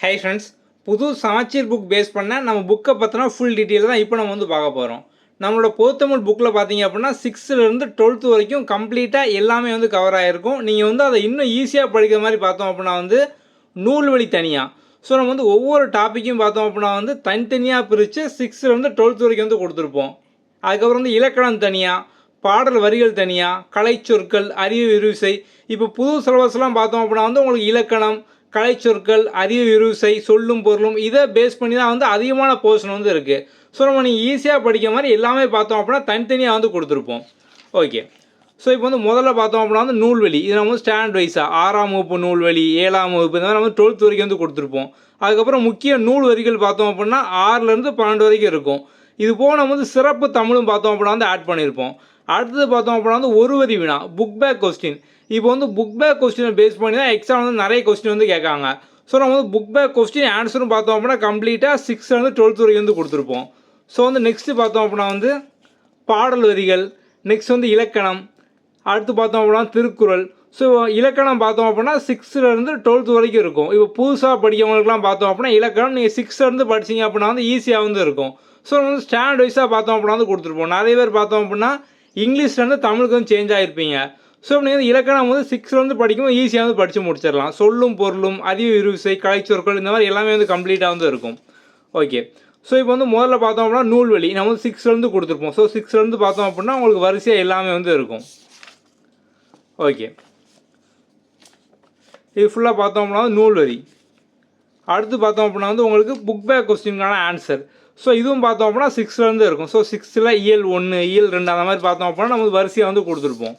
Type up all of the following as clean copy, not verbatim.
Hi friends, புது சமச்சீர் book base பண்ண நம்ம புக்கை பற்றின ஃபுல் டீட்டெயில் தான் இப்போ நம்ம வந்து பார்க்க போகிறோம். நம்மளோட பொதுத்தமிழ் புக்கில் பார்த்தீங்க அப்படின்னா 6லேருந்து 12th வரைக்கும் கம்ப்ளீட்டாக எல்லாமே வந்து கவர் ஆகிருக்கும். நீங்கள் வந்து அதை இன்னும் ஈஸியாக படிக்கிற மாதிரி பார்த்தோம் அப்படின்னா வந்து நூல்வழி தனியாக. ஸோ நம்ம வந்து ஒவ்வொரு டாப்பிக்கும் பார்த்தோம் அப்படின்னா வந்து தனித்தனியாக பிரித்து 6லேருந்து 12th வரைக்கும் வந்து கொடுத்துருப்போம். அதுக்கப்புறம் வந்து இலக்கணம் தனியாக, பாடல் வரிகள் தனியாக, கலைச்சொற்கள், அறிவு விரிவிசை. இப்போ புது சிலபஸ்லாம் பார்த்தோம் அப்படின்னா வந்து உங்களுக்கு இலக்கணம், கலைச்சொற்கள், அறிவு விரிவிசை, சொல்லும் பொருளும் இதை பேஸ் பண்ணி தான் வந்து அதிகமான போர்ஷன் வந்து இருக்குது. ஸோ நம்ம நீங்கள் ஈஸியாக படிக்கிற மாதிரி எல்லாமே பார்த்தோம் அப்படின்னா தனித்தனியாக வந்து கொடுத்துருப்போம். ஓகே, ஸோ இப்போ வந்து முதல்ல பார்த்தோம் அப்படின்னா வந்து நூல்வழி. இது நம்ம வந்து ஸ்டாண்டர்ட் வைஸாக 6ஆம் வகுப்பு நூல்வழி, 7ஆம் வகுப்பு இந்த மாதிரி நம்ம 12th வரைக்கும் வந்து கொடுத்துருப்போம். அதுக்கப்புறம் முக்கிய நூல் வரிகள் பார்த்தோம் அப்படின்னா 6லேருந்து 12 வரைக்கும் இருக்கும். இது போக நம்ம வந்து சிறப்பு தமிழும் பார்த்தோம் அப்படின்னா வந்து ஆட் பண்ணியிருப்போம். அடுத்தது பார்த்தோம் அப்படின்னா வந்து ஒரு வரி வினா, புக் பேக் கொஸ்டின். இப்போ வந்து புக் பேக் கொஸ்டினை பேஸ் பண்ணி தான் எக்ஸாம் வந்து நிறைய கொஸ்டின் வந்து கேட்காங்க. ஸோ நம்ம வந்து புக் பேக் கொஸ்டின் ஆன்சரும் பார்த்தோம் அப்படின்னா கம்ப்ளீட்டாக 6லேருந்து 12th வரைக்கும் வந்து கொடுத்துருப்போம். ஸோ வந்து நெக்ஸ்ட்டு பார்த்தோம் அப்படின்னா வந்து பாடல் வரிகள், நெக்ஸ்ட் வந்து இலக்கணம், அடுத்து பார்த்தோம் அப்படின்னா திருக்குறள். ஸோ இலக்கணம் பார்த்தோம் அப்படின்னா 6லேருந்து 12th வரைக்கும் இருக்கும். இப்போ புதுசாக படிக்கிறவங்களுக்குலாம் பார்த்தோம் அப்படின்னா இலக்கணம் நீங்கள் 6லேருந்து படிச்சிங்க அப்படின்னா வந்து ஈஸியாக வந்து இருக்கும். ஸோ நம்ம வந்து ஸ்டாண்டர்ட் வைஸாக பார்த்தோம் அப்படின்னா வந்து கொடுத்துருப்போம். நிறைய பேர் பார்த்தோம் அப்படின்னா இங்கிலீஷ்லேருந்து தமிழுக்கு வந்து சேஞ்ச் ஆகிருப்பீங்க. ஸோ நீங்கள் வந்து இலக்கணம் வந்து 6லேருந்து படிக்கும்போது ஈஸியாக வந்து படித்து முடிச்சிடலாம். சொல்லும் பொருளும், அறிவு விரிவிசை, கலைச்சொற்கள் இந்த மாதிரி எல்லாமே வந்து கம்ப்ளீட்டாக வந்து இருக்கும். ஓகே, ஸோ இப்போ வந்து முதல்ல பார்த்தோம் அப்படின்னா நூல்வழி நம்ம வந்து 6லேருந்து கொடுத்துருப்போம். ஸோ 6லேருந்து பார்த்தோம் அப்படின்னா உங்களுக்கு வரிசையாக எல்லாமே வந்து இருக்கும். ஓகே, இது ஃபுல்லாக பார்த்தோம் அப்படின்னா நூல்வரி. அடுத்து பார்த்தோம் அப்படின்னா வந்து உங்களுக்கு புக் பேக் கொஸ்டினுக்கான ஆன்சர். ஸோ இதுவும் பார்த்தோம் அப்படின்னா 6லேருந்து இருக்கும். ஸோ 6ல் இயல் 1, இயல் 2 அந்த மாதிரி பார்த்தோம் அப்படின்னா நம்ம வரிசையாக வந்து கொடுத்துருப்போம்.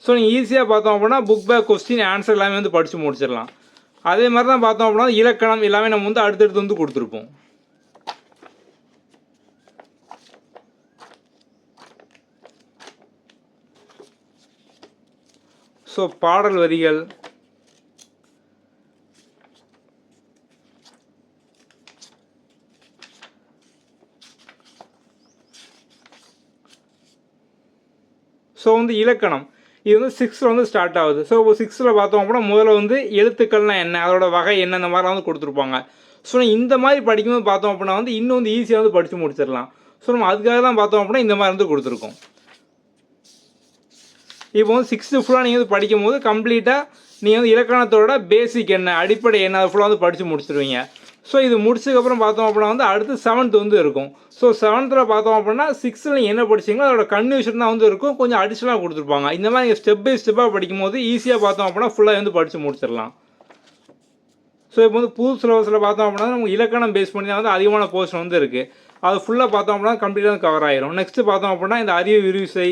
ஸோ நீங்கள் ஈஸியாக பார்த்தோம் அப்படின்னா புக் பேக் கொஸ்டின் ஆன்சர் எல்லாமே வந்து படித்து முடிச்சிடலாம். அதே மாதிரி தான் பார்த்தோம் அப்படின்னா இலக்கணம் எல்லாமே நம்ம வந்து அடுத்தடுத்து வந்து கொடுத்துருப்போம். ஸோ பாடல் வரிகள், ஸோ வந்து இலக்கணம் இது வந்து 6ல் வந்து ஸ்டார்ட் ஆகுது. ஸோ இப்போ 6ல் பார்த்தோம் அப்படின்னா முதல்ல வந்து எழுத்துக்கள்னால் என்ன, அதோட வகை என்ன, இந்த மாதிரிலாம் வந்து கொடுத்துருப்பாங்க. ஸோ இந்த மாதிரி படிக்கும்போது பார்த்தோம் அப்படின்னா வந்து இன்னும் வந்து ஈஸியாக வந்து படித்து முடிச்சிடலாம். ஸோ நம்ம அதுக்காக தான் பார்த்தோம் அப்படின்னா இந்த மாதிரி வந்து கொடுத்துருக்கோம். இப்போ வந்து 6th ஃபுல்லாக நீங்கள் வந்து படிக்கும் போது கம்ப்ளீட்டாக நீங்கள் வந்து இலக்கணத்தோட பேசிக் என்ன, அடிப்படை என்ன, அதை ஃபுல்லாக வந்து படித்து முடிச்சிடுவீங்க. ஸோ இது முடிச்சதுக்கப்புறம் பார்த்தோம் அப்படின்னா வந்து அடுத்து 7th வந்து இருக்கும். ஸோ 7th பார்த்தோம் அப்படின்னா 6ல் நீங்கள் என்ன படிச்சிங்களோ அதோட கன்வியூஷன் தான் வந்து இருக்கும், கொஞ்சம் அடிஷனலாக கொடுத்துருப்பாங்க. இந்த மாதிரி நீங்கள் ஸ்டெப் பை ஸ்டெப்பாக படிக்கும் போது ஈஸியாக பார்த்தோம் அப்படின்னா ஃபுல்லாக வந்து படித்து முடிச்சிடலாம். ஸோ இப்போ வந்து புது சிலபஸில் பார்த்தோம் அப்படின்னா நமக்கு இலக்கணம் பேஸ் பண்ணி தான் வந்து அதிகமான போர்ஷன் வந்து இருக்குது. அது ஃபுல்லாக பார்த்தோம் அப்படின்னா கம்ப்ளீட்டாக கவர் ஆகிரும். நெக்ஸ்ட்டு பார்த்தோம் அப்படின்னா இந்த அறிவு விரிவிசை,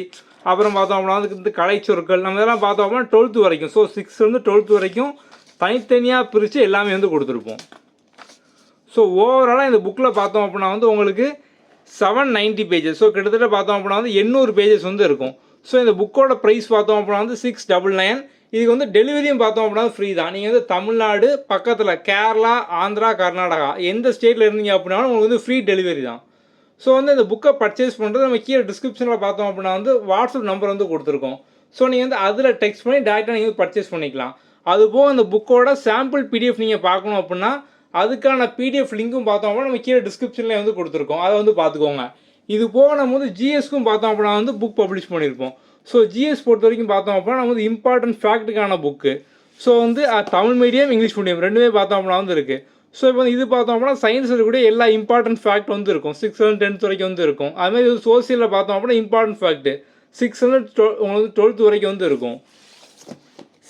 அப்புறம் பார்த்தோம் அப்படின்னா வந்து கலைச்சொற்கள் நம்ம இதெல்லாம் பார்த்தோம் அப்படின்னா 12th வரைக்கும். ஸோ 6லேருந்து 12th வரைக்கும் தனித்தனியாக பிரித்து எல்லாமே வந்து கொடுத்துருப்போம். ஸோ ஓவராலாக இந்த புக்கில் பார்த்தோம் அப்படின்னா வந்து உங்களுக்கு 790 பேஜஸ். ஸோ கிட்டத்தட்ட பார்த்தோம் அப்படின்னா வந்து 800 பேஜஸ் வந்து இருக்கும். ஸோ இந்த புக்கோட ப்ரைஸ் பார்த்தோம் அப்படின்னா வந்து 699. இதுக்கு வந்து டெலிவரியும் பார்த்தோம் அப்படின்னா ஃப்ரீ தான். நீங்கள் வந்து தமிழ்நாடு பக்கத்தில் கேரளா, ஆந்திரா, கர்நாடகா எந்த ஸ்டேட்டில் இருந்தீங்க அப்படின்னாலும் உங்களுக்கு வந்து ஃப்ரீ டெலிவரி தான். ஸோ வந்து இந்த புக்கை பர்ச்சேஸ் பண்ணுறது நம்ம கீழே டிஸ்கிரிப்ஷனில் பார்த்தோம் அப்படின்னா வந்து வாட்ஸ்அப் நம்பர் வந்து கொடுத்துருக்கோம். ஸோ நீங்கள் வந்து அதில் டெக்ஸ்ட் பண்ணி டேரெக்டாக நீங்கள் பர்ச்சேஸ் பண்ணிக்கலாம். அதுபோக அந்த புக்கோட சாம்பிள் பிடிஎஃப் நீங்கள் பார்க்கணும் அப்படின்னா அதுக்கான பிடிஎஃப் லிங்க்கும் பார்த்தோம் அப்படின்னா நம்ம கீழே டிஸ்கிரிப்ஷனில் வந்து கொடுத்துருக்கோம், அதை வந்து பார்த்துக்கோங்க. இது போக நம்ம வந்து ஜிஎஸ்க்கும் பார்த்தோம் அப்படின்னா வந்து புக் பப்ளிஷ் பண்ணியிருப்போம். ஸோ ஜிஎஸ் பொறுத்த வரைக்கும் பார்த்தோம் அப்படின்னா நம்ம வந்து இம்பார்ட்டன்ட் ஃபேக்ட்டுக்கான புக்கு. ஸோ வந்து தமிழ் மீடியம், இங்கிலீஷ் மீடியம் ரெண்டுமே பார்த்தோம் அப்படின்னா வந்து இருக்குது. ஸோ இப்போ இது பார்த்தோம் அப்படின்னா சயின்ஸ் இருக்கக்கூடிய எல்லா இம்பார்ட்டன்ட் ஃபேக்ட் வந்து இருக்கும். 6th 10th வரைக்கும் வந்து இருக்கும். அதுமாதிரி சோசியலில் பார்த்தோம் அப்படின்னா இம்பார்ட்டன்ட் ஃபேக்ட்டு 6th உங்களுக்கு 12th வரைக்கும் வந்து இருக்கும்.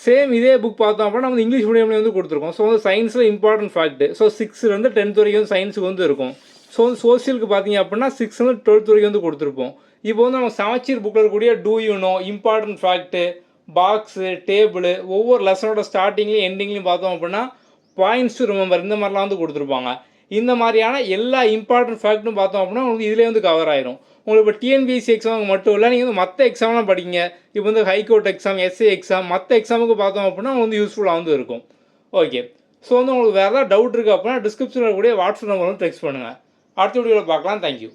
சேம் இதே புக் பார்த்தோம் அப்படின்னா நம்ம இங்கிலீஷ் மீடியம்லேயே வந்து கொடுத்துருக்கோம். ஸோ வந்து சயின்ஸில் இம்பார்ட்டன்ட் ஃபேக்ட்டு. ஸோ 6லேருந்து 10th வரைக்கும் வந்து சயின்ஸுக்கு வந்து இருக்கும். ஸோ வந்து சோசியலுக்கு பார்த்தீங்க அப்படின்னா 6லேருந்து 12th வரைக்கும் வந்து கொடுத்துருப்போம். இப்போ வந்து நம்ம சமச்சீர் புக்கில் இருக்கக்கூடிய do you know, important fact, box, table, ஒவ்வொரு லெசனோட ஸ்டார்டிங்லேயும் எண்டிங்லேயும் பார்த்தோம் அப்படின்னா பாயிண்ட்ஸ் டு ரிமெம்பர் இந்த மாதிரிலாம் வந்து கொடுத்துருப்பாங்க. இந்த மாதிரியான எல்லா இம்பார்ட்டன்ட் ஃபேக்ட்டும் பார்த்தோம் அப்படின்னா உங்களுக்கு இதிலே வந்து கவர் ஆயிரும். உங்களுக்கு இப்போ டிஎன்பிஎஸ்சி எக்ஸாமுக்கு மட்டும் இல்லை, நீங்கள் வந்து மற்ற எக்ஸாம்லாம் படிங்க. இப்போ வந்து ஹைகோர்ட் எக்ஸாம், எஸ்ஏ எக்ஸாம், மற்ற எக்ஸாமுக்கு பார்த்தோம் அப்படின்னா வந்து யூஸ்ஃபுல்லாக வந்து இருக்கும். ஓகே, ஸோ வந்து உங்களுக்கு வேறு ஏதாவது டவுட் இருக்குது அப்படின்னா டிஸ்கிரிப்ஷனில் இருக்கக்கூடிய வாட்ஸ்அப் நம்பர் வந்து டெக்ஸ்ட் பண்ணுங்கள். அடுத்த வீடியோவில் பார்க்கலாம். தேங்க்யூ.